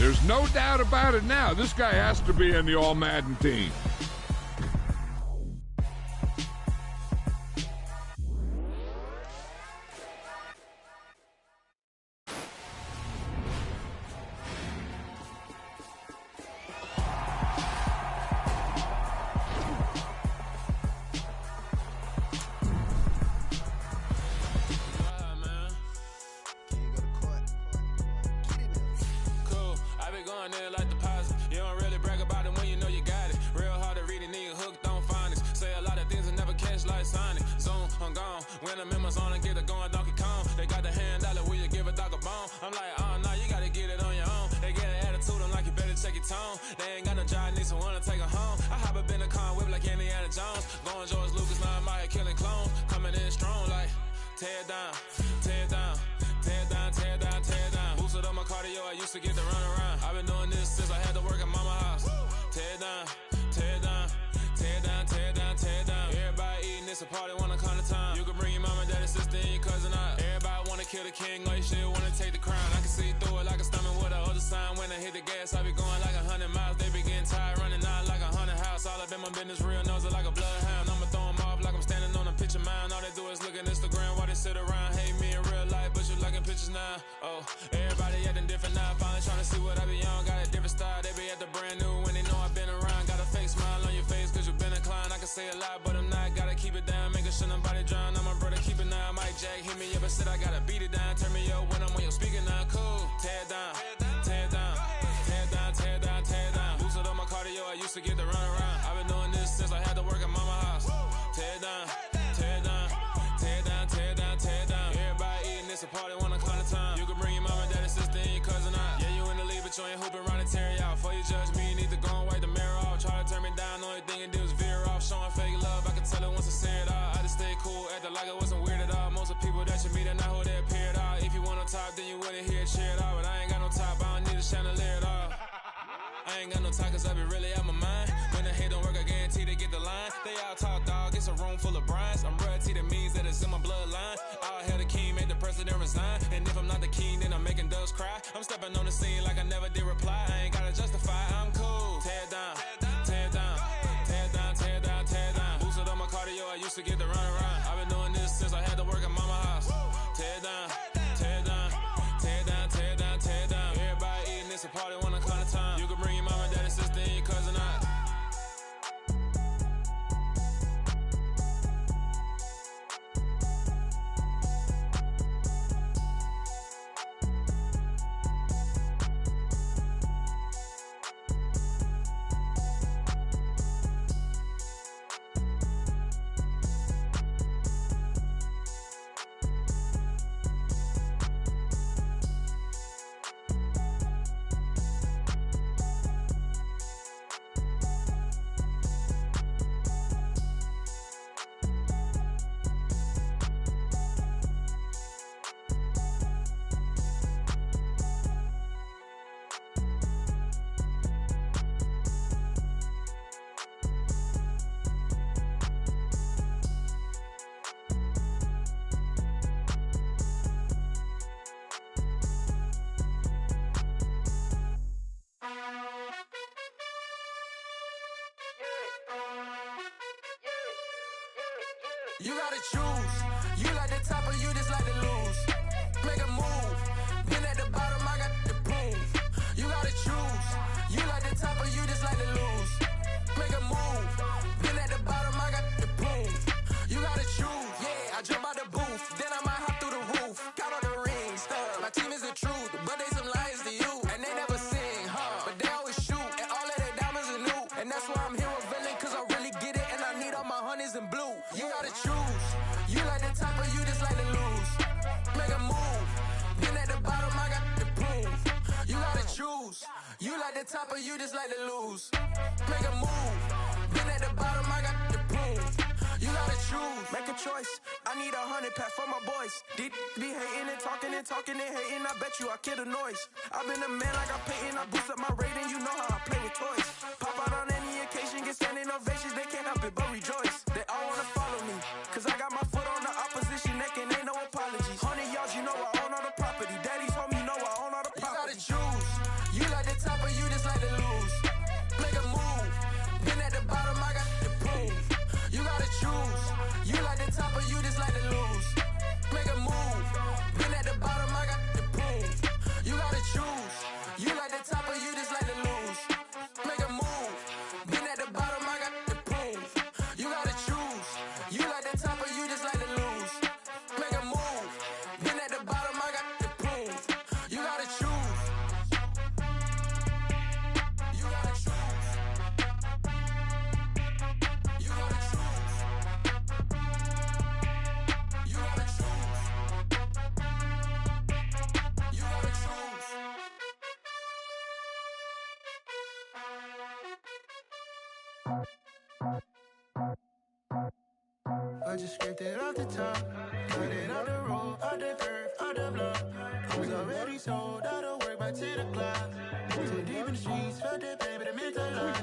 There's no doubt about it now. This guy has to be in the All-Madden team. You gotta choose. You like the top or you just like to lose. Make a move. Been at the bottom, I got the proof. You gotta choose. You like the top or you just like to lose. Make a move. Been at the bottom, I got the proof. You gotta choose. Yeah, I jump out the booth. Then I might hop through the roof. Count on the rings. My team is the truth, but they some liars to you. And they never sing, but they always shoot. And all of their diamonds are new. And that's why I'm here with villain, cause I really get it. And I need all my honeys in blue. You gotta choose. You like the top or you just like to lose. Make a move. Been at the bottom, I got the proof. You gotta choose. You like the top or you just like to lose. Make a move. Been at the bottom, I got the proof. You gotta choose. Make a choice. I need 100 pack for my boys. Be hating and talking and talking and hating. I bet you I kill the noise. I've been a man like I'm Peyton. I boost up my rating. You know how I play with toys. Pop out on any occasion, get standing ovations. They can't help it but rejoice. They all wanna follow me, cause I got my foot on the opposition neck and ain't no apologies. 100 yards, you know I own all the property. Daddy's home, you know I own all the property. You gotta choose. You like the I just scraped it off the top, got it out the road, out the curve, out the block. I was already sold out of work by 10 o'clock. Too deep in the streets, felt that pain, but it meant a lot.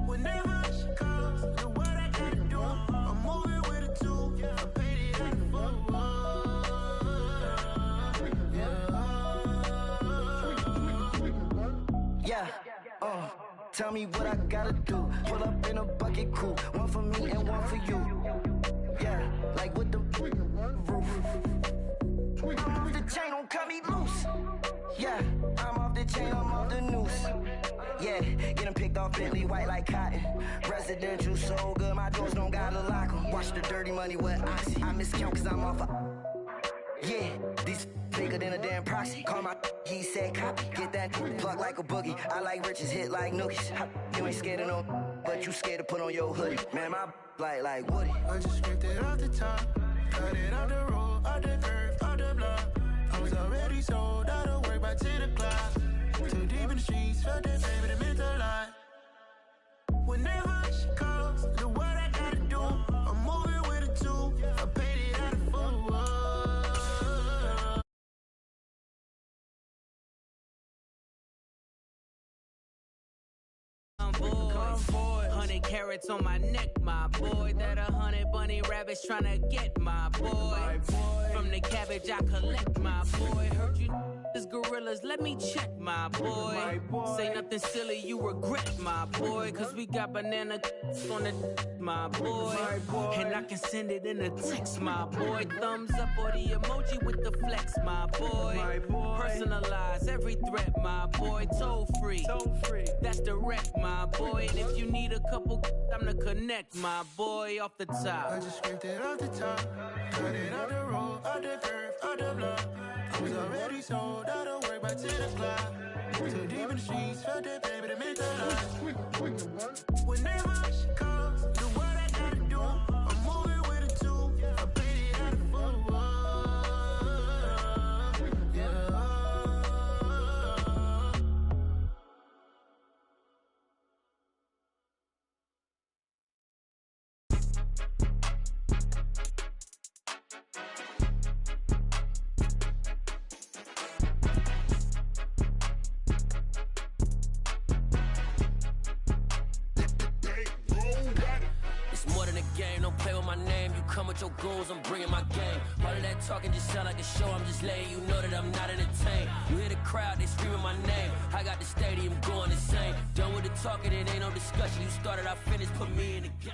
Whenever she calls, do what I gotta do. I'm moving with a two, I paid it out the full. Yeah, tell me what I gotta do. Pull up in a bucket crew, one for me and one for you. Yeah, like with the roof. I'm off the chain, don't cut me loose. Yeah, I'm off the chain, I'm off the noose. Yeah, getting picked off Bentley white like cotton. Residential so good, my doors don't gotta lock 'em. Watch the dirty money with oxy. I miscount cause I'm off yeah, these bigger than a damn proxy. Call my he said copy. Get that plug like a boogie. I like riches, hit like nookies. You ain't scared of no, but you scared to put on your hoodie. Man, my like Woody. I just scraped it off the top, cut it out the road, out the curve, out the block. I was already sold out of work by 10 o'clock. Too deep in the streets, felt that pain, but it meant a lot. Whenever she calls, do what I gotta do. I'm moving with a two, I paid it out of full. Boy, 100 carats on my neck, my boy. That 100 bunny rabbits tryna get, my boy. From the cabbage I collect, my boy. Heard you is gorillas, let me check, my boy. Say nothing silly, you regret, my boy. Cause we got banana on the my boy. And I can send it in a text, my boy. Thumbs up or the emoji with the flex, my boy. Personalize every threat, my boy. Toll free, that's direct, my boy. And if you need a couple, I'm to connect, my boy, off the top. I just scraped it off the top, cut it out the road, out the curve, out the block. I was already sold out of work by 10 o'clock. Too deep in the streets, felt that pain, but it meant a lot. Whenever she calls, do what I gotta do. I'm moving with a two, I paid it out of full. Your goals, I'm bringing my game. All of that talking just sound like a show. I'm just letting you know that I'm not entertained. You hear the crowd, they screaming my name. I got the stadium going insane. Done with the talking, it ain't no discussion. You started, I finished, put me in the game.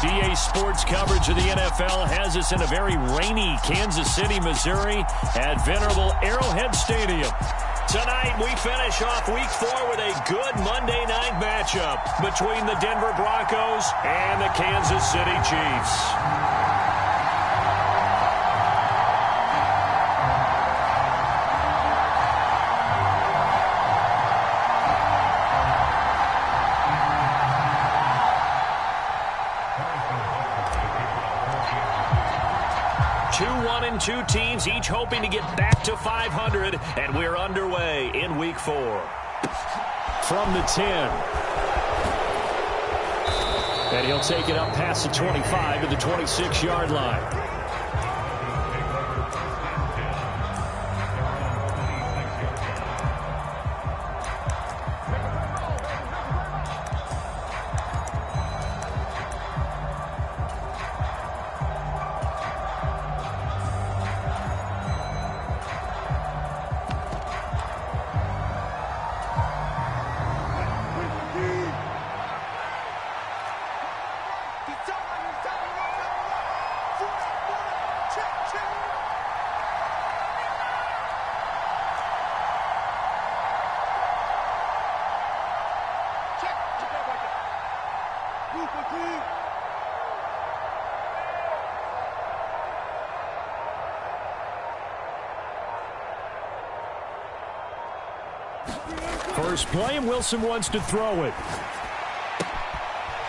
CA Sports coverage of the NFL has us in a very rainy Kansas City, Missouri at venerable Arrowhead Stadium. Tonight, we finish off Week 4 with a good Monday night matchup between the Denver Broncos and the Kansas City Chiefs. Two teams each hoping to get back to 500, and we're underway in Week 4. From the 10. And he'll take it up past the 25 to the 26-yard line. First play, and Wilson wants to throw it.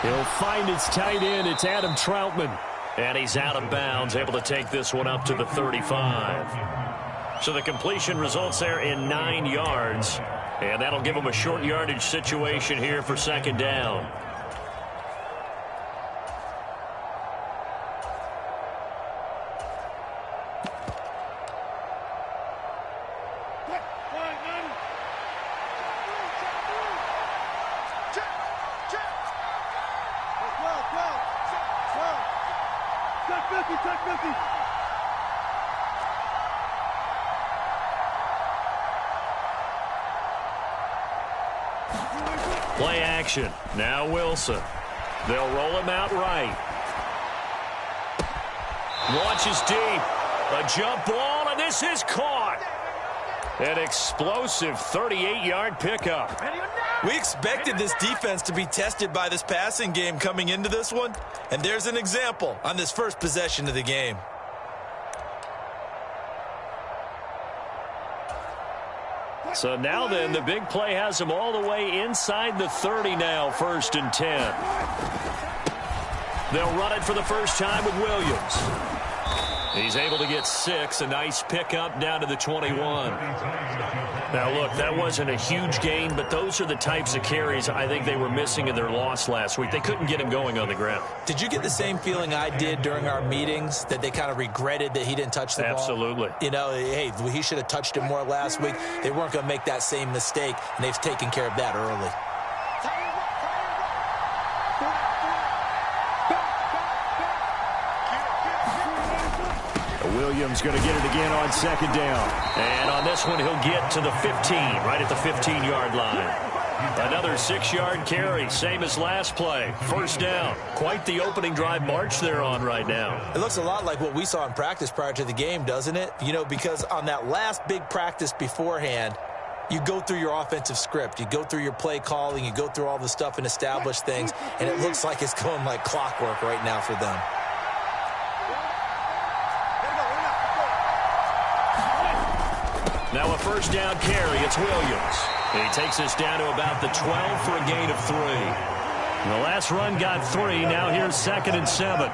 He'll find his tight end. It's Adam Troutman. And he's out of bounds, able to take this one up to the 35. So the completion results there in 9 yards. And that'll give him a short yardage situation here for second down. Play action. Now Wilson. They'll roll him out right. Launches deep. A jump ball, and this is caught. An explosive 38-yard pickup. We expected this defense to be tested by this passing game coming into this one, and there's an example on this first possession of the game. So now then, the big play has him all the way inside the 30 now, 1st and 10. They'll run it for the first time with Williams. He's able to get 6, a nice pickup down to the 21. Now, look, that wasn't a huge gain, but those are the types of carries I think they were missing in their loss last week. They couldn't get him going on the ground. Did you get the same feeling I did during our meetings, that they kind of regretted that he didn't touch the ball? Absolutely. You know, hey, he should have touched it more last week. They weren't going to make that same mistake, and they've taken care of that early. Williams going to get it again on second down. And on this one, he'll get to the 15, right at the 15-yard line. Another 6-yard carry, same as last play. First down. Quite the opening drive march they're on right now. It looks a lot like what we saw in practice prior to the game, doesn't it? You know, because on that last big practice beforehand, you go through your offensive script. You go through your play calling. You go through all the stuff and establish things. And it looks like it's going like clockwork right now for them. Now a first down carry. It's Williams. He takes us down to about the 12 for a gain of 3. The last run got 3. Now here's 2nd and 7.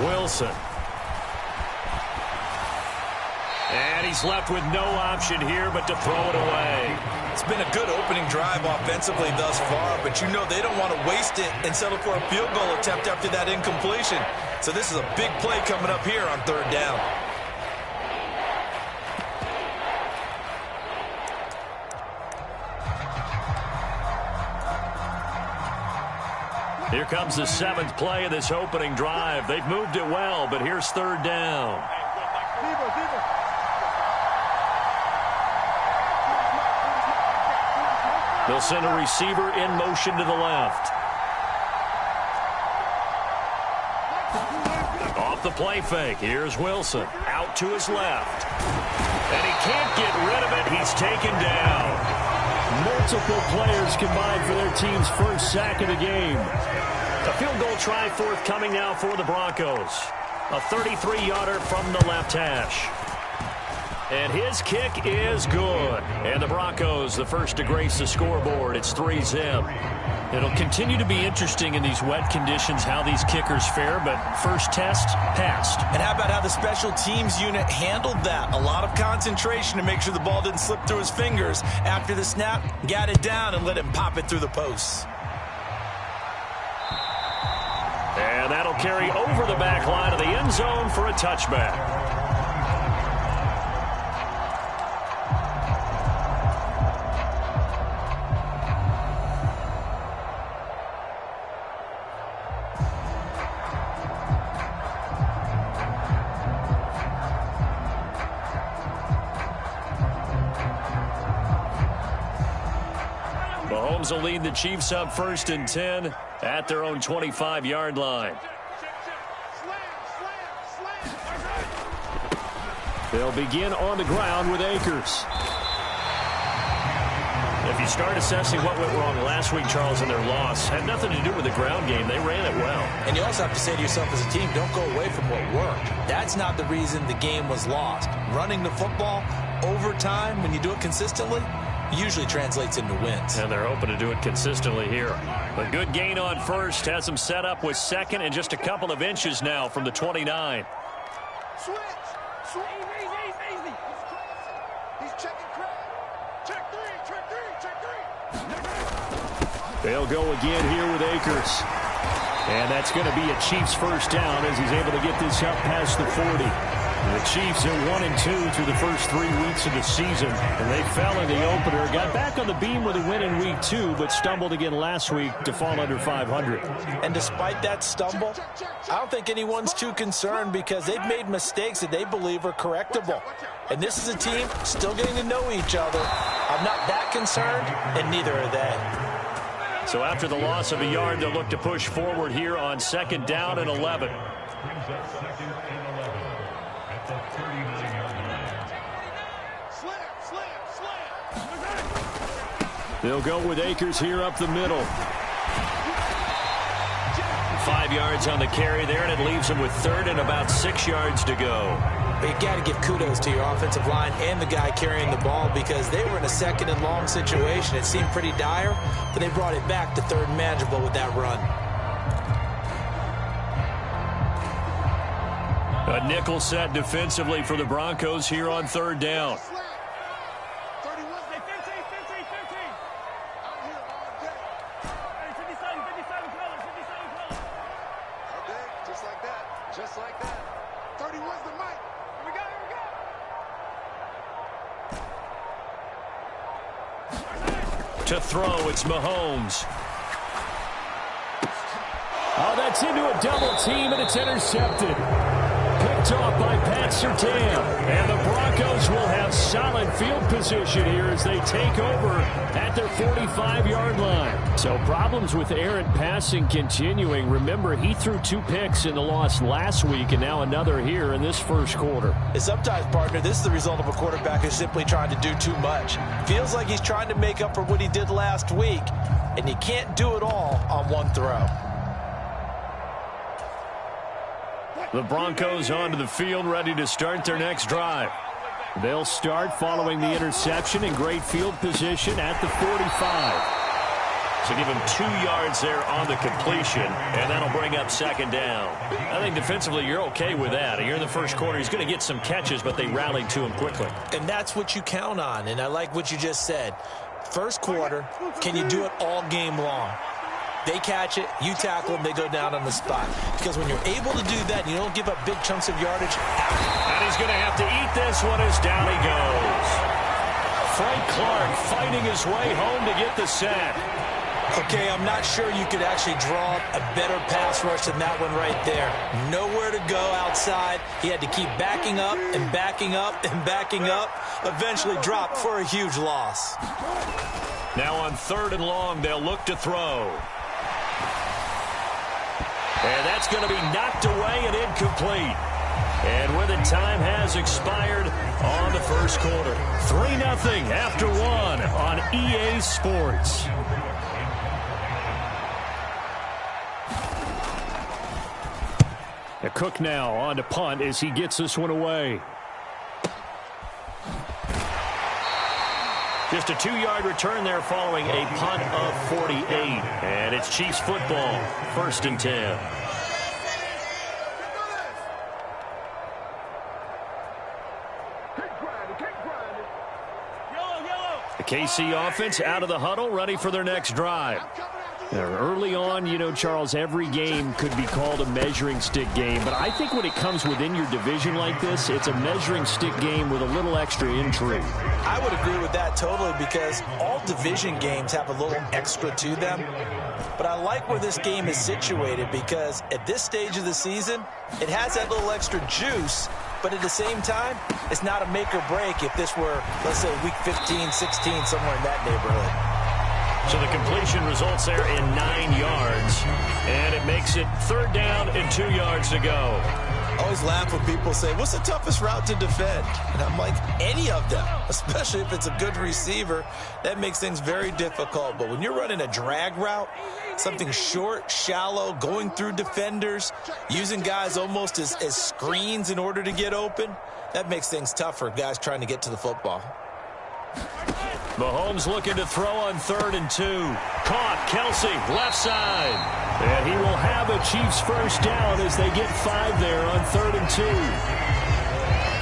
Wilson. And he's left with no option here but to throw it away. It's been a good opening drive offensively thus far, but you know they don't want to waste it and settle for a field goal attempt after that incompletion. So this is a big play coming up here on 3rd down. Here comes the 7th play of this opening drive. They've moved it well, but here's 3rd down. They'll send a receiver in motion to the left. Off the play fake. Here's Wilson. Out to his left. And he can't get rid of it. He's taken down. Multiple players combined for their team's first sack of the game. A field goal try forthcoming now for the Broncos. A 33-yarder from the left hash. And his kick is good. And the Broncos, the first to grace the scoreboard. It's 3-zip. It'll continue to be interesting in these wet conditions how these kickers fare, but first test, passed. And how about how the special teams unit handled that? A lot of concentration to make sure the ball didn't slip through his fingers. After the snap, got it down and let him pop it through the posts. And that'll carry over the back line of the end zone for a touchback. Mahomes will lead the Chiefs up 1st and 10 at their own 25-yard line. They'll begin on the ground with Akers. If you start assessing what went wrong last week, Charles, in their loss, had nothing to do with the ground game. They ran it well. And you also have to say to yourself as a team, don't go away from what worked. That's not the reason the game was lost. Running the football over time, when you do it consistently, usually translates into wins. And they're hoping to do it consistently here. A good gain on first has them set up with second and just a couple of inches now from the 29. Switch. Easy. He's checking crowd. Check three. They'll go again here with Akers. And that's going to be a Chiefs first down as he's able to get this up past the 40. The Chiefs are 1-2 through the first 3 weeks of the season, and they fell in the opener. Got back on the beam with a win in week 2, but stumbled again last week to fall under 500. And despite that stumble, I don't think anyone's too concerned because they've made mistakes that they believe are correctable. And this is a team still getting to know each other. I'm not that concerned, and neither are they. So after the loss of a yard, they'll look to push forward here on 2nd down and 11. They'll go with Akers here up the middle. 5 yards on the carry there, and it leaves them with 3rd and about 6 yards to go. But you got to give kudos to your offensive line and the guy carrying the ball because they were in a 2nd and long situation. It seemed pretty dire, but they brought it back to 3rd and manageable with that run. A nickel set defensively for the Broncos here on 3rd down. Just like that. 31's the mic. Here we go. To throw, it's Mahomes. Oh, that's into a double team, and it's intercepted. Picked off by Pat Surtain. And the Broncos will have solid field position here as they take over at their 45-yard line. So problems with errant passing continuing. Remember, he threw 2 picks in the loss last week, and now another here in this first quarter. And sometimes, partner, this is the result of a quarterback who's simply trying to do too much. Feels like he's trying to make up for what he did last week, and you can't do it all on one throw. The Broncos onto the field, ready to start their next drive. They'll start following the interception in great field position at the 45. So give him 2 yards there on the completion, and that'll bring up 2nd down. I think defensively you're okay with that. You're in the first quarter. He's going to get some catches, but they rallied to him quickly. And that's what you count on, and I like what you just said. First quarter, can you do it all game long? They catch it, you tackle them, they go down on the spot. Because when you're able to do that, you don't give up big chunks of yardage. And he's going to have to eat this one as down he goes. Frank Clark fighting his way home to get the sack. Okay, I'm not sure you could actually draw a better pass rush than that one right there. Nowhere to go outside. He had to keep backing up and backing up and backing up. Eventually dropped for a huge loss. Now on 3rd and long, they'll look to throw. And that's going to be knocked away and incomplete. And with it, time has expired on the first quarter. 3-0 after 1 on EA Sports. Cook now on to punt as he gets this one away. Just a 2-yard return there following a punt of 48. And it's Chiefs football, 1st and 10. The KC offense out of the huddle, ready for their next drive. Now, early on, you know, Charles, every game could be called a measuring stick game. But I think when it comes within your division like this, it's a measuring stick game with a little extra intrigue. I would agree with that totally because all division games have a little extra to them. But I like where this game is situated because at this stage of the season, it has that little extra juice. But at the same time, it's not a make or break if this were, let's say, week 15, 16, somewhere in that neighborhood. So the completion results there in 9 yards, and it makes it 3rd down and 2 yards to go. I always laugh when people say, what's the toughest route to defend? And I'm like, any of them, especially if it's a good receiver. That makes things very difficult. But when you're running a drag route, something short, shallow, going through defenders, using guys almost as screens in order to get open, that makes things tougher, guys trying to get to the football. Mahomes looking to throw on 3rd and 2. Caught. Kelsey, left side. And he will have a Chiefs first down as they get 5 there on 3rd and 2.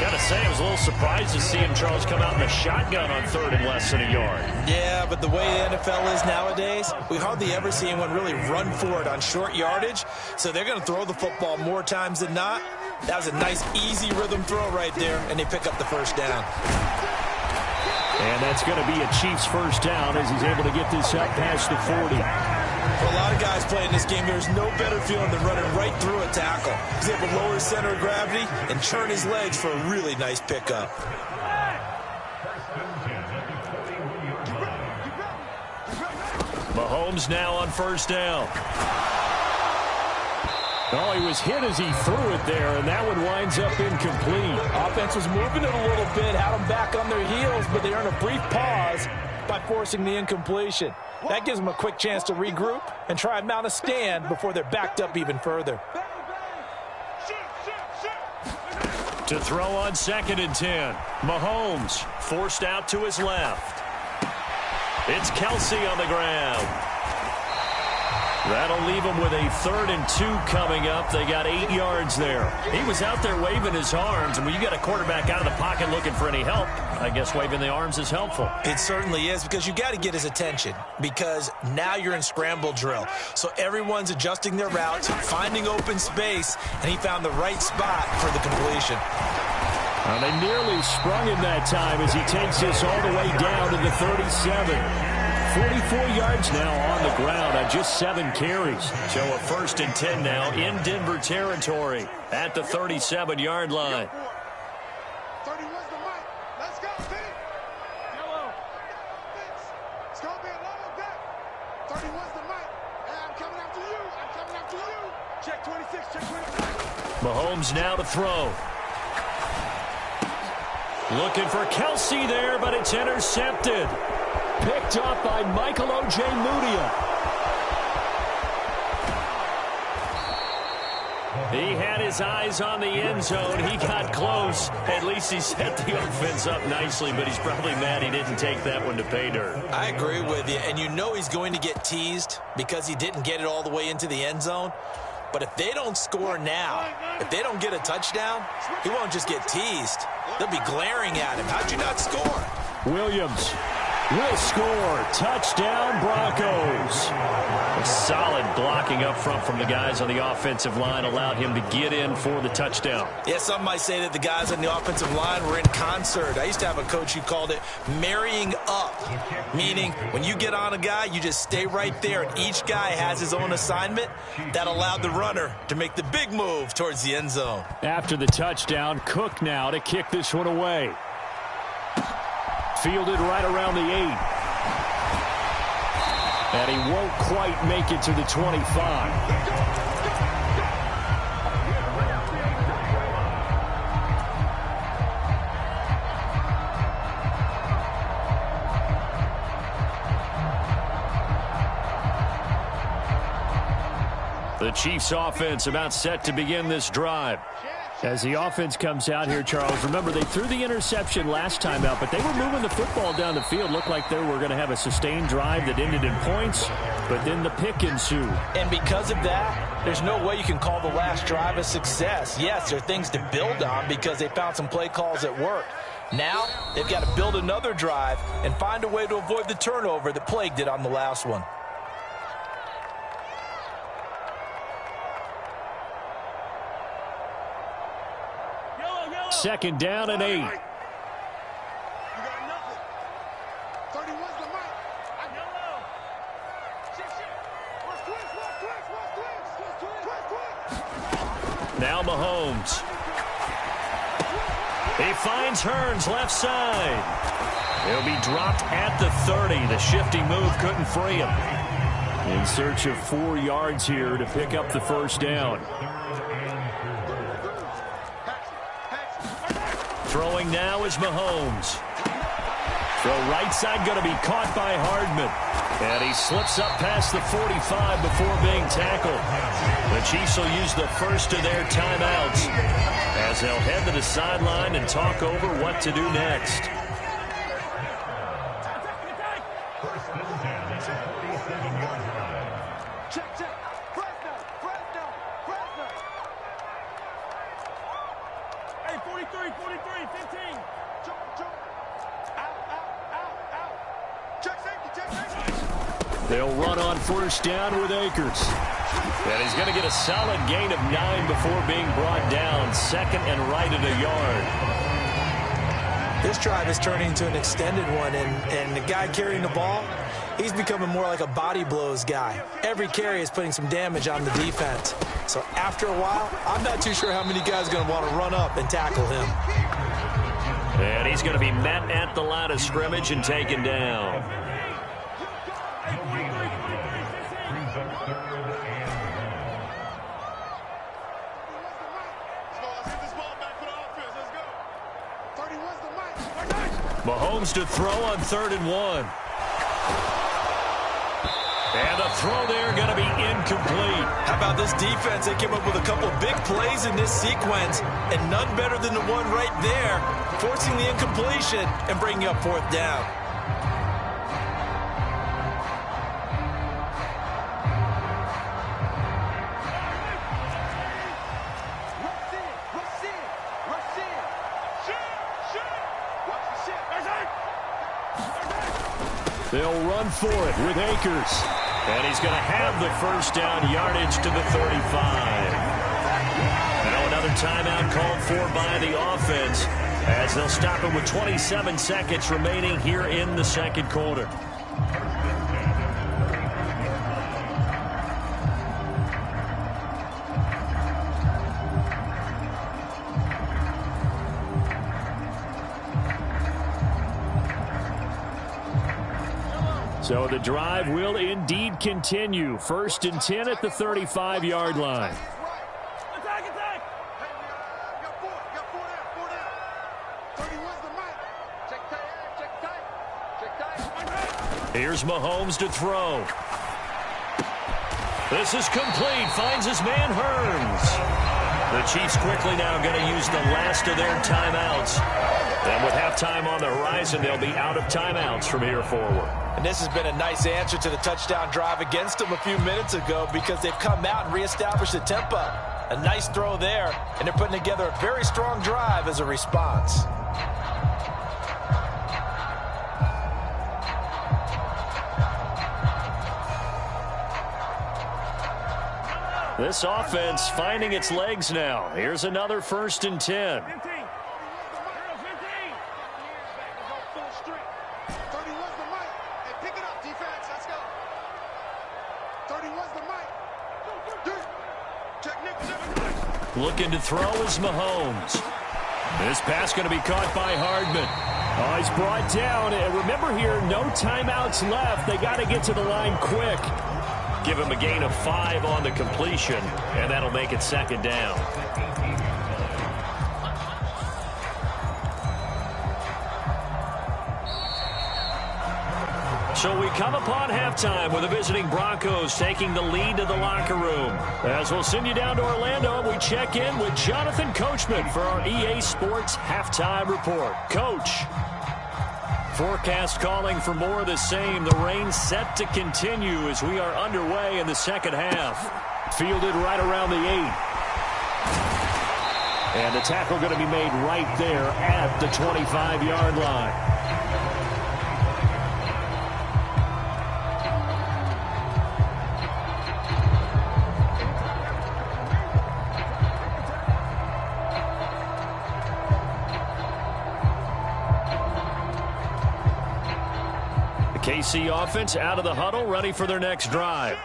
Gotta say, I was a little surprised to see him, Charles, come out in the shotgun on 3rd and less than a yard. Yeah, but the way the NFL is nowadays, we hardly ever see anyone really run for it on short yardage. So they're going to throw the football more times than not. That was a nice, easy rhythm throw right there, and they pick up the first down. And that's going to be a Chiefs first down as he's able to get this up past the 40. For a lot of guys playing this game, there's no better feeling than running right through a tackle. He's able to lower his center of gravity and churn his legs for a really nice pickup. Mahomes now on first down. Oh, he was hit as he threw it there, and that one winds up incomplete. Offense was moving it a little bit, had them back on their heels, but they earned a brief pause by forcing the incompletion. That gives them a quick chance to regroup and try and mount a stand before they're backed up even further. To throw on 2nd and 10. Mahomes forced out to his left. It's Kelsey on the ground. That'll leave him with a 3rd and 2 coming up. They got 8 yards there. He was out there waving his arms, and when you got a quarterback out of the pocket looking for any help, I guess waving the arms is helpful. It certainly is, because you got to get his attention, because now you're in scramble drill. So everyone's adjusting their routes, finding open space, and he found the right spot for the completion. Well, they nearly sprung him that time as he takes this all the way down to the 37. 44 yards now on the ground on just 7 carries. So a 1st and 10 now in Denver territory at the 37-yard line. 31's the mic. Let's go, City. Yellow. It's going to be a level deck. 31's the mic. Hey, I'm coming after you. I'm coming after you. Check 26. Check 26. Mahomes now to throw. Looking for Kelsey there, but it's intercepted. Picked up by Michael Ojemudia. He had his eyes on the end zone. He got close. At least he set the offense up nicely, but he's probably mad he didn't take that one to pay dirt. I agree with you, and you know he's going to get teased because he didn't get it all the way into the end zone. But if they don't score now, if they don't get a touchdown, he won't just get teased. They'll be glaring at him. How'd you not score? Williams will score. Touchdown, Broncos. A solid blocking up front from the guys on the offensive line allowed him to get in for the touchdown. Yeah, some might say that the guys on the offensive line were in concert. I used to have a coach who called it marrying up, meaning when you get on a guy, you just stay right there, and each guy has his own assignment. That allowed the runner to make the big move towards the end zone. After the touchdown, Cook now to kick this one away. Fielded right around the 8. And he won't quite make it to the 25. The Chiefs offense about set to begin this drive. As the offense comes out here, Charles, remember they threw the interception last time out, but they were moving the football down the field. Looked like they were going to have a sustained drive that ended in points, but then the pick ensued. And because of that, there's no way you can call the last drive a success. Yes, there are things to build on because they found some play calls that worked. Now they've got to build another drive and find a way to avoid the turnover that plagued it on the last one. Second down and 8. You got nothing. 31's the mic. I know. Twist. Now Mahomes. He finds Hearns left side. He'll be dropped at the 30. The shifty move couldn't free him. In search of 4 yards here to pick up the first down. Throwing now is Mahomes. Throw right side going to be caught by Hardman. And he slips up past the 45 before being tackled. The Chiefs will use the first of their timeouts as they'll head to the sideline and talk over what to do next. Check, check. Fresno. Hey, 43, 15. Jump. Out. Check safety. They'll run on first down with Akers. And he's going to get a solid gain of 9 before being brought down. Second and right at a yard. This drive is turning into an extended one, and the guy carrying the ball, he's becoming more like a body blows guy. Every carry is putting some damage on the defense. So after a while, I'm not too sure how many guys are going to want to run up and tackle him. And he's going to be met at the line of scrimmage and taken down. Mahomes to throw on 3rd and 1. And the throw there going to be incomplete. How about this defense? They came up with a couple of big plays in this sequence, and none better than the one right there, forcing the incompletion and bringing up 4th down. They'll run for it with Akers. And he's going to have the first down yardage to the 35. Now another timeout called for by the offense as they'll stop it with 27 seconds remaining here in the second quarter. So the drive will indeed continue. 1st and 10 at the 35-yard line. Attack! Got four down. 31's the mic. Check tight. Here's Mahomes to throw. This is complete. Finds his man Hearns. The Chiefs quickly now going to use the last of their timeouts. And with halftime on the horizon, they'll be out of timeouts from here forward. And this has been a nice answer to the touchdown drive against them a few minutes ago because they've come out and reestablished the tempo. A nice throw there, and they're putting together a very strong drive as a response. This offense finding its legs now. Here's another 1st and 10. 31's the mic. Hey, pick it up, defense. Let's go. 31's the mic. Check Nick. Looking to throw is Mahomes. This pass going to be caught by Hardman. Oh, he's brought down. And remember here, no timeouts left. They got to get to the line quick. Give him a gain of 5 on the completion, and that'll make it 2nd down. So we come upon halftime with the visiting Broncos taking the lead to the locker room. As we'll send you down to Orlando, we check in with Jonathan Coachman for our EA Sports Halftime Report. Coach. Forecast calling for more of the same. The rain set to continue as we are underway in the second half. Fielded right around the 8. And the tackle going to be made right there at the 25-yard line. KC offense out of the huddle, ready for their next drive.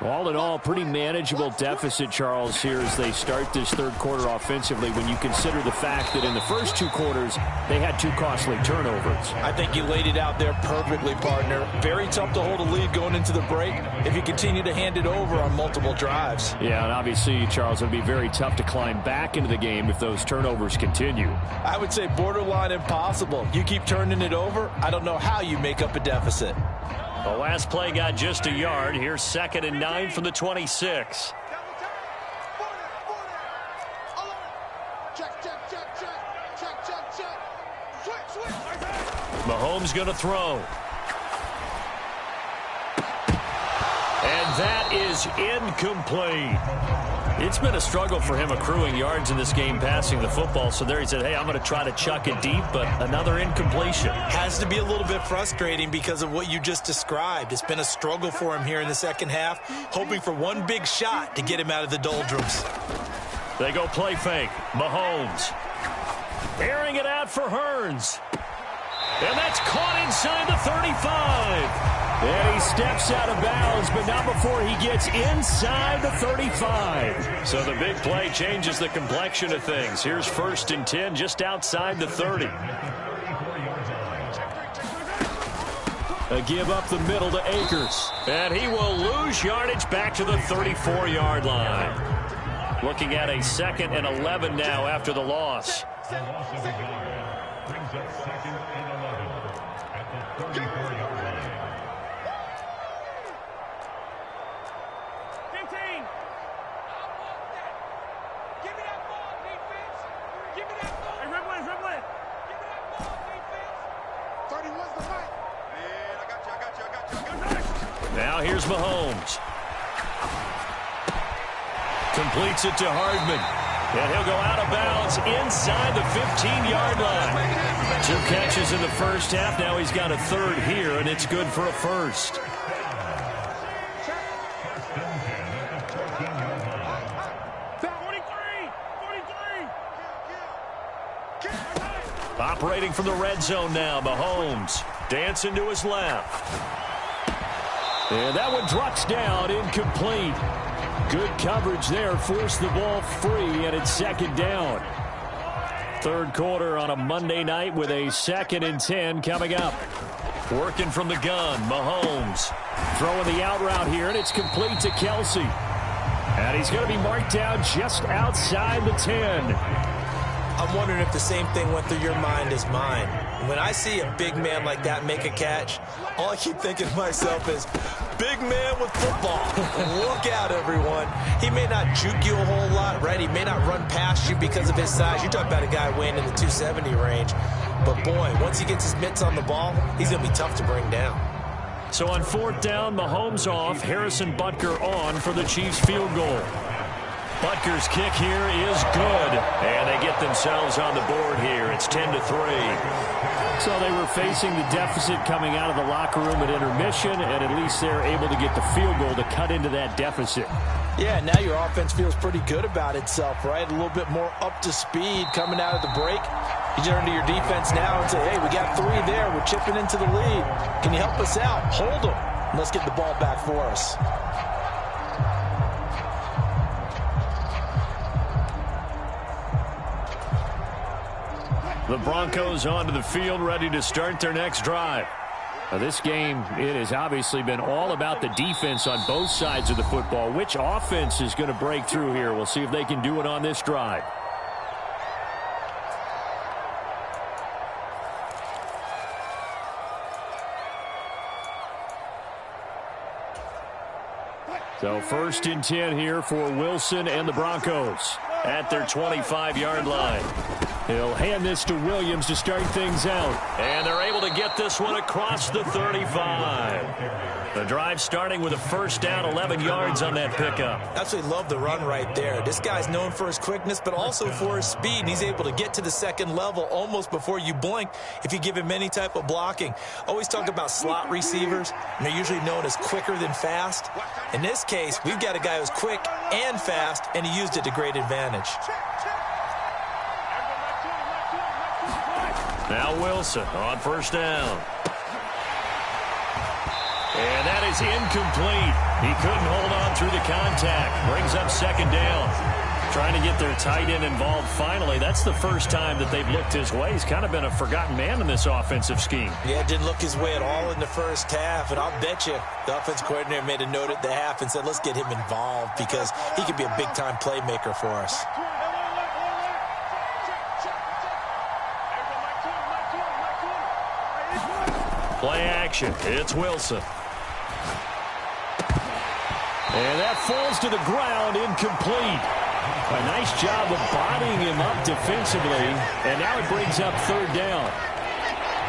All in all, pretty manageable deficit, Charles, here as they start this third quarter offensively when you consider the fact that in the first 2 quarters, they had 2 costly turnovers. I think you laid it out there perfectly, partner. Very tough to hold a lead going into the break if you continue to hand it over on multiple drives. Yeah, and obviously, Charles, it would be very tough to climb back into the game if those turnovers continue. I would say borderline impossible. You keep turning it over, I don't know how you make up a deficit. The last play got just a yard. Here's 2nd and 9 from the 26. Mahomes going to throw. And that is incomplete. It's been a struggle for him accruing yards in this game passing the football. So there he said, hey, I'm going to try to chuck it deep, but another incompletion. Has to be a little bit frustrating because of what you just described. It's been a struggle for him here in the second half, hoping for one big shot to get him out of the doldrums. They go play fake. Mahomes. Airing it out for Hearns. And that's caught inside the 35. And he steps out of bounds, but not before he gets inside the 35. So the big play changes the complexion of things. Here's 1st and 10 just outside the 30. A give up the middle to Akers. And he will lose yardage back to the 34-yard line. Looking at a 2nd and 11 now after the loss. The loss of the yard brings up 2nd and 11 at the 34-yard line. 15. I want that. Give me that ball, defense. Give me that ball. Hey, Red. Give me that ball, defense. 31's the mic. Man, I got you. Now here's Mahomes. Completes it to Hardman. And he'll go out of bounds inside the 15-yard line. 2 catches in the first half. Now he's got a 3rd here, and it's good for a 1st. Operating from the red zone now, Mahomes. Dancing to his left. And that one drops down, incomplete. Good coverage there, forced the ball free, and it's 2nd down. 3rd quarter on a Monday night with a 2nd and 10 coming up. Working from the gun, Mahomes. Throwing the out route here, and it's complete to Kelsey. And he's going to be marked down just outside the 10. I'm wondering if the same thing went through your mind as mine. When I see a big man like that make a catch, all I keep thinking to myself is, big man with football. Look out, everyone. He may not juke you a whole lot, right? He may not run past you because of his size. You're talking about a guy weighing in the 270 range. But, boy, once he gets his mitts on the ball, he's going to be tough to bring down. So on 4th down, Mahomes off, Harrison Butker on for the Chiefs field goal. Butker's kick here is good, and they get themselves on the board here. It's 10-3. So they were facing the deficit coming out of the locker room at intermission, and at least they're able to get the field goal to cut into that deficit. Yeah, now your offense feels pretty good about itself, right? A little bit more up to speed coming out of the break. You turn to your defense now and say, hey, we got 3 there. We're chipping into the lead. Can you help us out? Hold them. And let's get the ball back for us. The Broncos onto the field, ready to start their next drive. Now this game, it has obviously been all about the defense on both sides of the football. Which offense is going to break through here? We'll see if they can do it on this drive. So 1st and 10 here for Wilson and the Broncos at their 25-yard line. He'll hand this to Williams to start things out. And they're able to get this one across the 35. The drive starting with a 1st down, 11 yards on that pickup. Absolutely love the run right there. This guy's known for his quickness, but also for his speed. And he's able to get to the 2nd level almost before you blink if you give him any type of blocking. Always talk about slot receivers, and they're usually known as quicker than fast. In this case, we've got a guy who's quick and fast, and he used it to great advantage. Now Wilson on 1st down. And that is incomplete. He couldn't hold on through the contact. Brings up 2nd down. Trying to get their tight end involved finally. That's the first time that they've looked his way. He's kind of been a forgotten man in this offensive scheme. Yeah, didn't look his way at all in the first half. And I'll bet you the offense coordinator made a note at the half and said, let's get him involved because he could be a big-time playmaker for us. Play action. It's Wilson. And that falls to the ground, incomplete. A nice job of bodying him up defensively, and now it brings up 3rd down.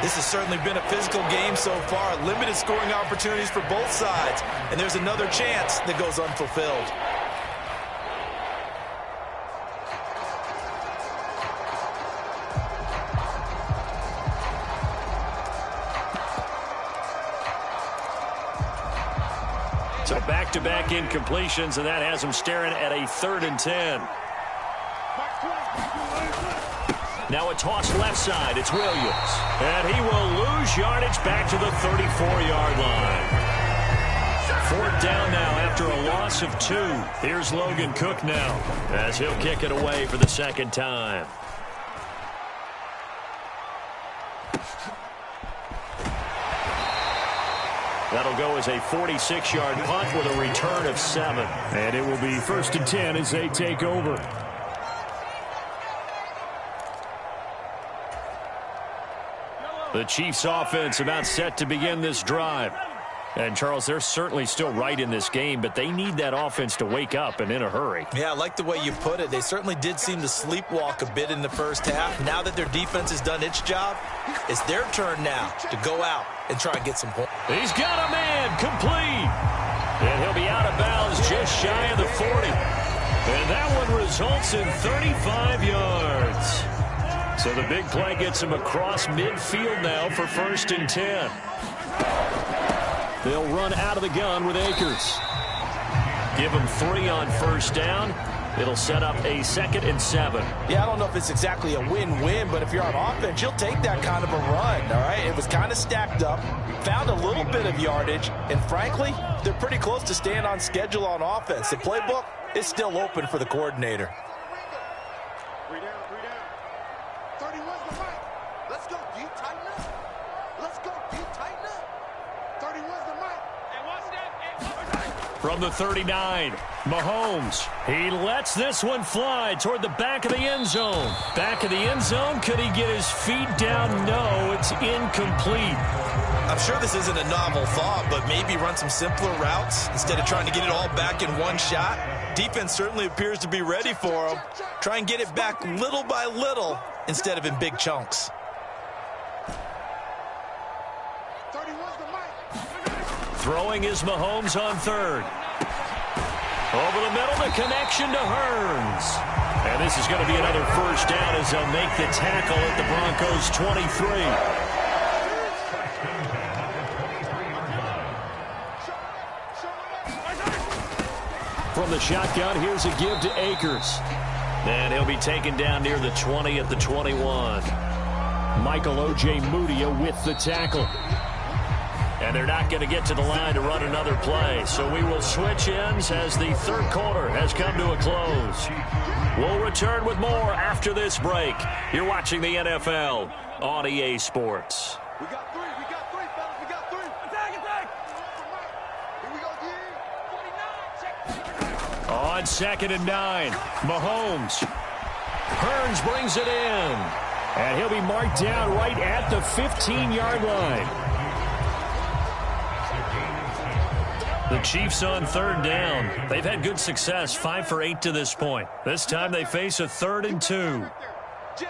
This has certainly been a physical game so far. Limited scoring opportunities for both sides. And there's another chance that goes unfulfilled. So back-to-back incompletions, and that has him staring at a 3rd and 10. Now a toss left side. It's Williams. And he will lose yardage back to the 34-yard line. 4th down now after a loss of 2. Here's Logan Cook now as he'll kick it away for the 2nd time. That'll go as a 46-yard punt with a return of 7. And it will be 1st and 10 as they take over. The Chiefs offense about set to begin this drive. And, Charles, they're certainly still right in this game, but they need that offense to wake up and in a hurry. Yeah, I like the way you put it. They certainly did seem to sleepwalk a bit in the first half. Now that their defense has done its job, it's their turn now to go out and try and get some points. He's got a man complete. And he'll be out of bounds just shy of the 40. And that one results in 35 yards. So the big play gets him across midfield now for 1st and 10. They'll run out of the gun with Akers. Give him 3 on 1st down. It'll set up a 2nd and 7. Yeah, I don't know if it's exactly a win-win, but if you're on offense, you'll take that kind of a run, all right? It was kind of stacked up, found a little bit of yardage, and frankly, they're pretty close to staying on schedule on offense. The playbook is still open for the coordinator. 3 down. 31's the mic. Let's go, D, tighten up. Let's go, D, tighten up. 31's the mic. And watch that. From the 39, Mahomes. He lets this one fly toward the back of the end zone. Back of the end zone. Could he get his feet down? No, it's incomplete. I'm sure this isn't a novel thought, but maybe run some simpler routes instead of trying to get it all back in one shot. Defense certainly appears to be ready for him. Try and get it back little by little instead of in big chunks. 31's the mic. Throwing is Mahomes on 3rd. Over the middle, the connection to Hearns. And this is going to be another 1st down as they'll make the tackle at the Broncos' 23. From the shotgun, here's a give to Akers. And he'll be taken down near the 20 at the 21. Michael O.J. Mudia with the tackle. And they're not going to get to the line to run another play. So we will switch ends as the 3rd quarter has come to a close. We'll return with more after this break. You're watching the NFL on EA Sports. We got 3, fellas, we got 3. Attack. Here we go, D. 49, check. On 2nd and 9, Mahomes. Hearns brings it in. And he'll be marked down right at the 15-yard line. The Chiefs on 3rd down. They've had good success, 5 for 8 to this point. This time they face a 3rd and 2. Jim.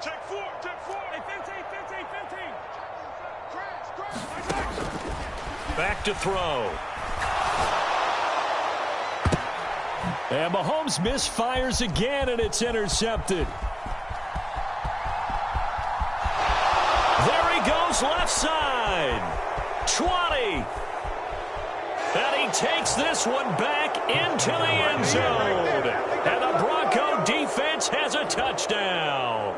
Check 4. Hey, 15. Crash. Back to throw. And Mahomes misfires again, and it's intercepted. There he goes, left side. 20. And he takes this one back into the end zone. And the Bronco defense has a touchdown.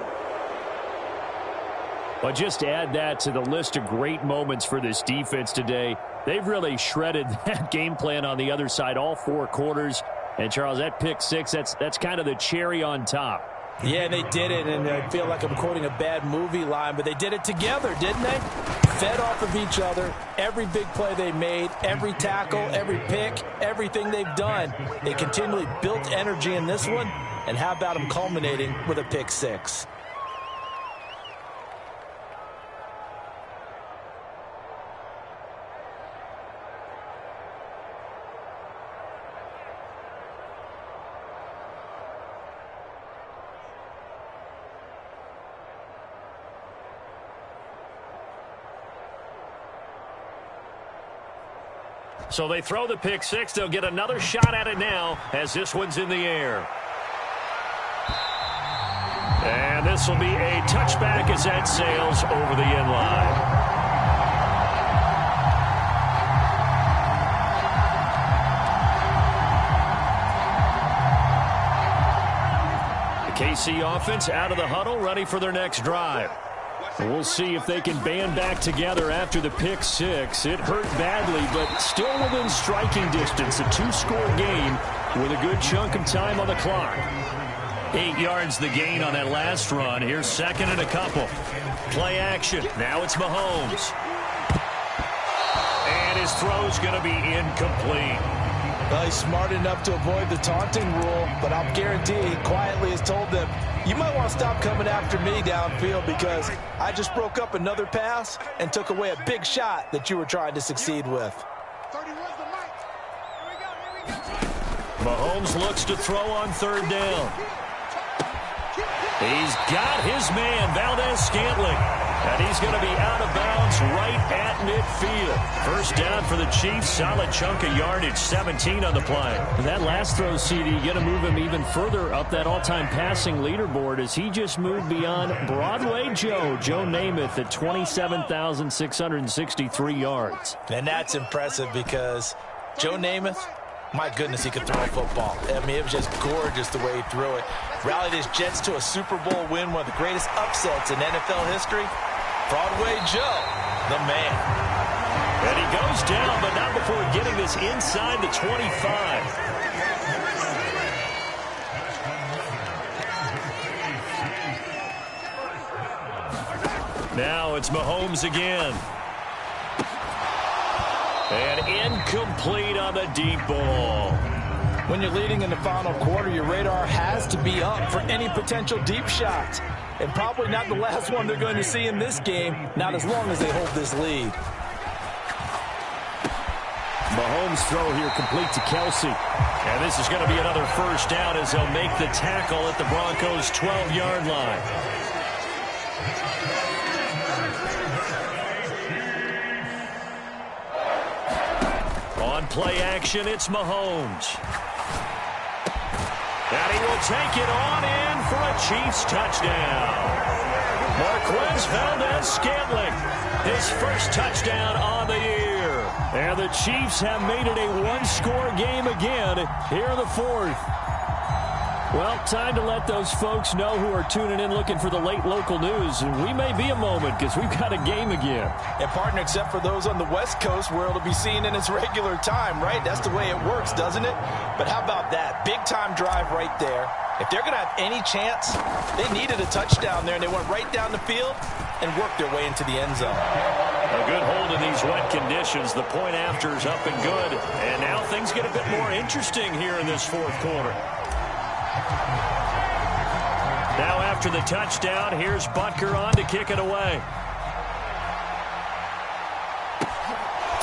Well, just add that to the list of great moments for this defense today. They've really shredded that game plan on the other side all 4 quarters. And, Charles, that pick 6, that's kind of the cherry on top. Yeah, they did it, and I feel like I'm quoting a bad movie line, but they did it together, didn't they? Fed off of each other, every big play they made, every tackle, every pick, everything they've done. They continually built energy in this one, and how about them culminating with a pick 6? So they throw the pick six. They'll get another shot at it now as this one's in the air. And this will be a touchback as that sails over the end line. KC offense out of the huddle, ready for their next drive. We'll see if they can band back together after the pick six. It hurt badly, but still within striking distance. A 2-score game with a good chunk of time on the clock. 8 yards the gain on that last run. Here's second and a couple. Play action. Now it's Mahomes. And his throw's going to be incomplete. Well, he's smart enough to avoid the taunting rule, but I'll guarantee he quietly has told them, you might want to stop coming after me downfield because I just broke up another pass and took away a big shot that you were trying to succeed with. Mahomes looks to throw on third down. He's got his man, Valdez-Scantling. And he's going to be out of bounds right at midfield. First down for the Chiefs. Solid chunk of yardage, 17 on the play. That last throw, CD, going to move him even further up that all-time passing leaderboard as he just moved beyond Broadway Joe Namath at 27,663 yards. And that's impressive because Joe Namath, my goodness, he could throw a football. I mean, it was just gorgeous the way he threw it. Rallied his Jets to a Super Bowl win, one of the greatest upsets in NFL history. Broadway Joe, the man. And he goes down, but not before getting this inside the 25. Now it's Mahomes again. And incomplete on the deep ball. When you're leading in the final quarter, your radar has to be up for any potential deep shots. And probably not the last one they're going to see in this game, not as long as they hold this lead. Mahomes' throw here complete to Kelsey. And this is going to be another first down as they'll make the tackle at the Broncos' 12-yard line. On play action, it's Mahomes. And he will take it on in for a Chiefs touchdown. Marquez Valdez-Scantling, his first touchdown on the year. And the Chiefs have made it a one-score game again here in the fourth. Well, time to let those folks know who are tuning in looking for the late local news. And we may be a moment because we've got a game again. And, partner, except for those on the West Coast where it'll be seen in its regular time, right? That's the way it works, doesn't it? But how about that? Big-time drive right there. If they're going to have any chance, they needed a touchdown there, and they went right down the field and worked their way into the end zone. A good hold in these wet conditions. The point after is up and good. And now things get a bit more interesting here in this fourth quarter. Now after the touchdown, here's Butker on to kick it away.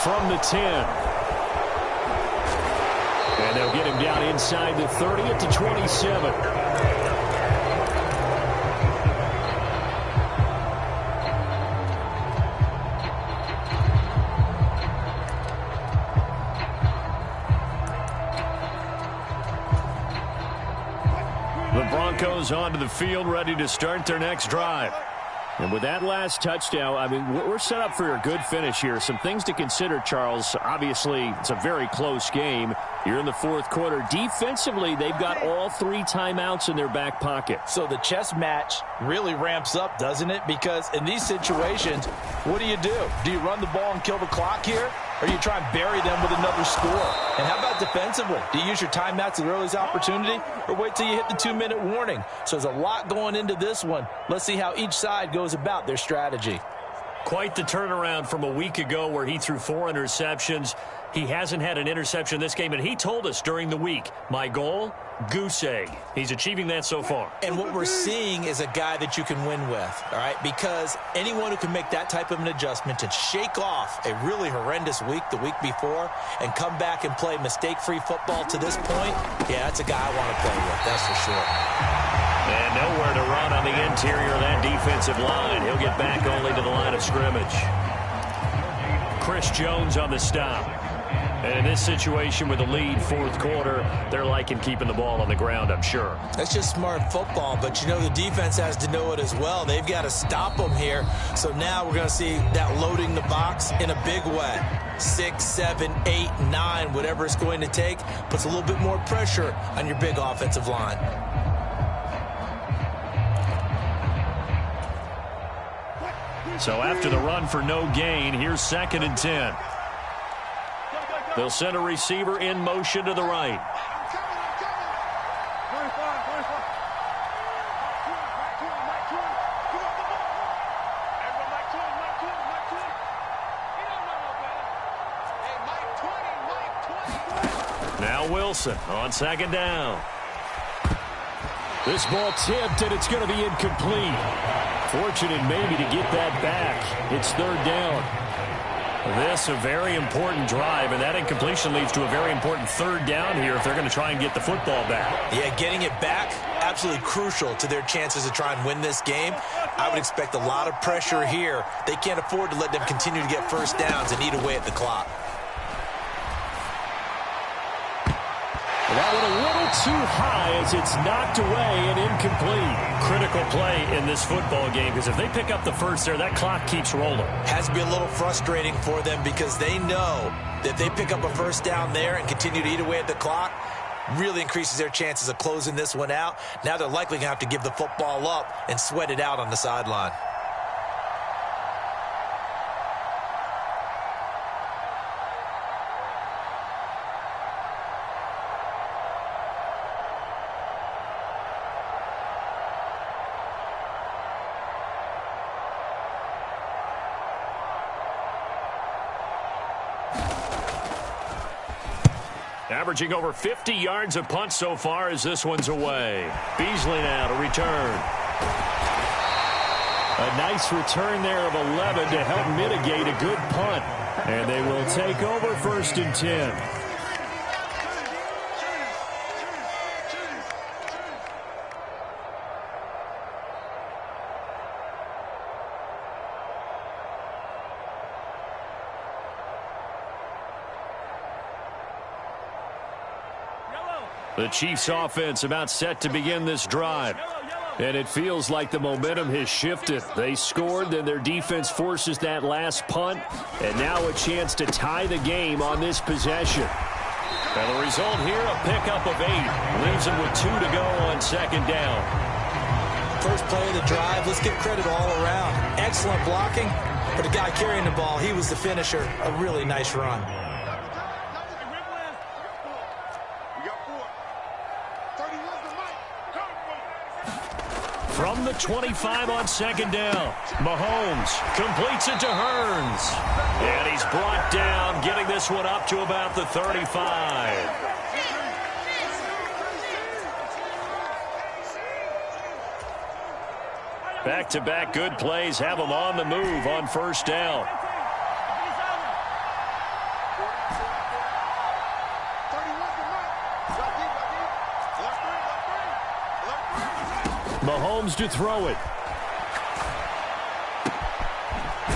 From the 10. And they'll get him down inside the 30 at the 27. The Broncos onto the field, ready to start their next drive. And with that last touchdown, I mean, we're set up for a good finish here. Some things to consider, Charles. Obviously, it's a very close game. You're in the fourth quarter. Defensively, they've got all 3 timeouts in their back pocket. So the chess match really ramps up, doesn't it? Because in these situations, what do? Do you run the ball and kill the clock here? Or you try and bury them with another score? And how about defensively? Do you use your timeouts at earliest opportunity or wait till you hit the 2-minute warning? So there's a lot going into this one. Let's see how each side goes about their strategy. Quite the turnaround from a week ago where he threw 4 interceptions. He hasn't had an interception this game, and he told us during the week, my goal, goose egg. He's achieving that so far. And what we're seeing is a guy that you can win with, all right? Because anyone who can make that type of an adjustment and shake off a really horrendous week the week before and come back and play mistake-free football to this point, yeah, that's a guy I want to play with, that's for sure. And nowhere to run on the interior of that defensive line. He'll get back only to the line of scrimmage. Chris Jones on the stop. And in this situation with the lead, fourth quarter, they're liking keeping the ball on the ground, I'm sure. That's just smart football, but you know the defense has to know it as well. They've got to stop them here. So now we're going to see that loading the box in a big way. 6, 7, 8, 9, whatever it's going to take, puts a little bit more pressure on your big offensive line. So after the run for no gain, here's 2nd and 10. They'll send a receiver in motion to the right. Now Wilson on 2nd down. This ball tipped, and it's going to be incomplete. Fortunate maybe to get that back. It's 3rd down. This a very important drive, and that incompletion leads to a very important 3rd down here if they're going to try and get the football back. Yeah, getting it back, absolutely crucial to their chances to try and win this game. I would expect a lot of pressure here. They can't afford to let them continue to get first downs and eat away at the clock. That one a little too high as it's knocked away and incomplete. Critical play in this football game because if they pick up the first there, that clock keeps rolling. Has to be a little frustrating for them because they know that if they pick up a first down there and continue to eat away at the clock, really increases their chances of closing this one out. Now they're likely going to have to give the football up and sweat it out on the sideline. Averaging over 50 yards a punt so far as this one's away. Beasley now to return. A nice return there of 11 to help mitigate a good punt. And they will take over 1st and 10. The Chiefs offense about set to begin this drive. And it feels like the momentum has shifted. They scored, then their defense forces that last punt. And now a chance to tie the game on this possession. And the result here, a pickup of 8. Leaves them with 2 to go on 2nd down. First play of the drive, let's give credit all around. Excellent blocking, but the guy carrying the ball, he was the finisher. A really nice run. From the 25 on 2nd down, Mahomes completes it to Hearns. And he's brought down, getting this one up to about the 35. Back-to-back good plays have them on the move on 1st down. Mahomes to throw it.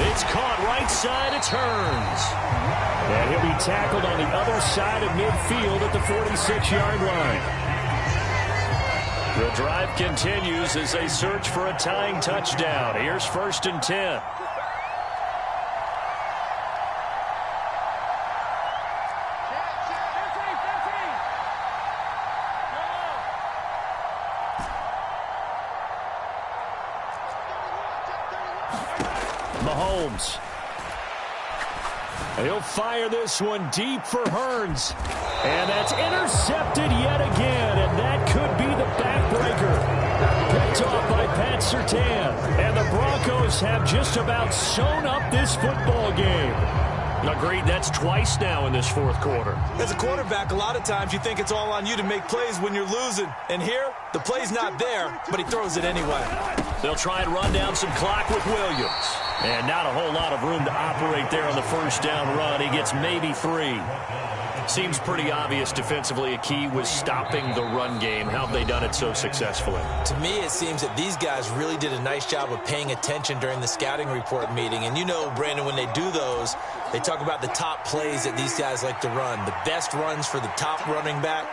It's caught right side. It's Hearns. And he'll be tackled on the other side of midfield at the 46-yard line. The drive continues as they search for a tying touchdown. Here's 1st and 10. Mahomes. He'll fire this one deep for Hearns. And that's intercepted yet again. And that could be the backbreaker. Picked off by Pat Surtain. And the Broncos have just about sewn up this football game. Agreed, that's twice now in this 4th quarter. As a quarterback, a lot of times you think it's all on you to make plays when you're losing. And here, the play's not there, but he throws it anyway. They'll try and run down some clock with Williams. And not a whole lot of room to operate there on the 1st down run. He gets maybe 3. Seems pretty obvious defensively a key was stopping the run game. How have they done it so successfully? To me, it seems that these guys really did a nice job of paying attention during the scouting report meeting. And you know, Brandon, when they do those, They talk about the top plays that these guys like to run. The best runs for the top running back,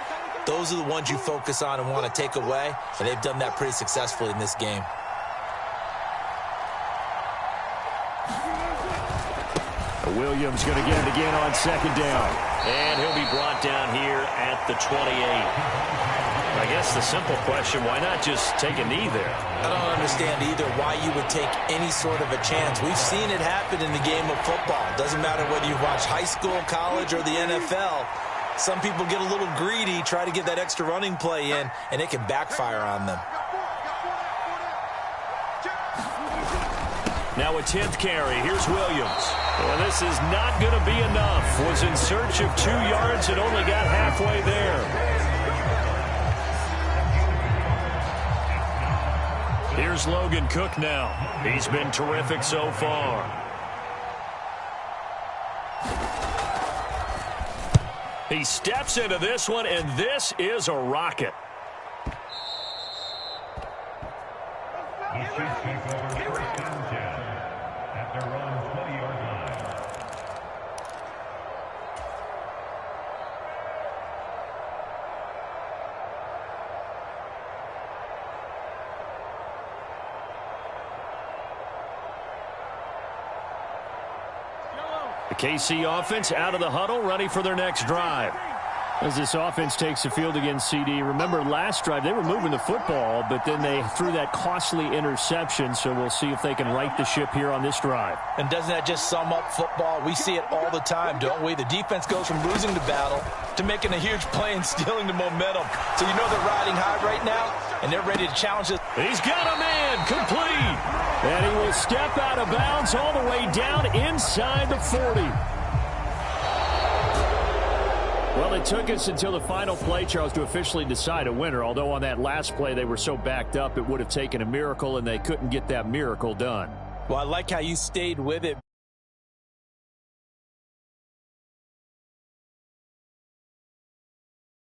those are the ones you focus on and want to take away, and they've done that pretty successfully in this game. Williams going to get it again on second down. And he'll be brought down here at the 28. I guess the simple question, why not just take a knee there? I don't understand either why you would take any sort of a chance. We've seen it happen in the game of football. It doesn't matter whether you watch high school, college, or the NFL. Some people get a little greedy, try to get that extra running play in, and it can backfire on them. Now a 10th carry. Here's Williams. Well, this is not going to be enough. Was in search of 2 yards and only got halfway there. Here's Logan Cook now. He's been terrific so far. He steps into this one, and this is a rocket. He should take over first and 10 at their own 20-yard line. The KC offense out of the huddle, ready for their next drive. As this offense takes the field against CD, remember last drive they were moving the football, but then they threw that costly interception, so we'll see if they can right the ship here on this drive. And doesn't that just sum up football? We see it all the time, don't we? The defense goes from losing the battle to making a huge play and stealing the momentum. So you know they're riding high right now, and they're ready to challenge it. He's got a man complete. And he will step out of bounds all the way down inside the 40. Well, it took us until the final play, Charles, to officially decide a winner, although on that last play they were so backed up it would have taken a miracle, and they couldn't get that miracle done. Well, I like how you stayed with it.